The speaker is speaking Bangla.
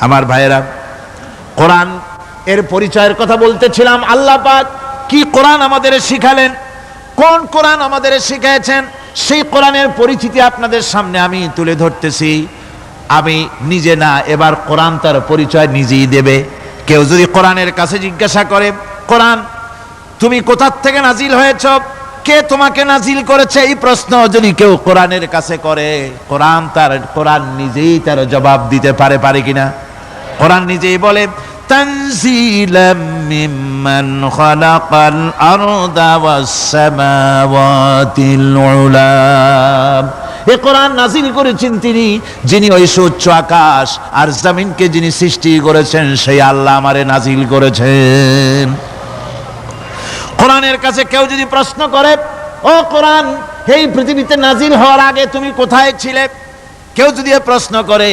আমার ভাইয়েরা, কোরআন এর পরিচয়ের কথা বলতেছিলাম। আল্লাহ পাক কি কোরআন আমাদের শিখালেন, কোন কোরআন আমাদের শিখিয়েছেন, সেই কোরআনের পরিচিতি আপনাদের সামনে আমি তুলে ধরতেছি। আমি নিজে না, এবার কোরআন তার পরিচয় নিজেই দেবে। কেউ যদি কোরআনের কাছে জিজ্ঞাসা করে, কোরআন তুমি কোথা থেকে নাজিল হয়েছ, কে তোমাকে নাজিল করেছে, এই প্রশ্ন যদি কেউ কোরআনের কাছে করে, কোরআন নিজেই তার জবাব দিতে পারে কিনা? কোরআন নিজেই বলে, তানজিলাম মিম্মান খালাকাল আরদা ওয়াস সামাওয়াতিল উলা। এই কোরআন নাজিল করেছেন তিনি, যিনি ওই সুউচ্চ আকাশ আর জমিনকে যিনি সৃষ্টি করেছেন, সেই আল্লাহ আমারে নাজিল করেছেন। কোরআনের কাছে কেউ যদি প্রশ্ন করে, ও কোরআন, এই পৃথিবীতে নাজিল হওয়ার আগে তুমি কোথায় ছিলে, কেউ যদি প্রশ্ন করে,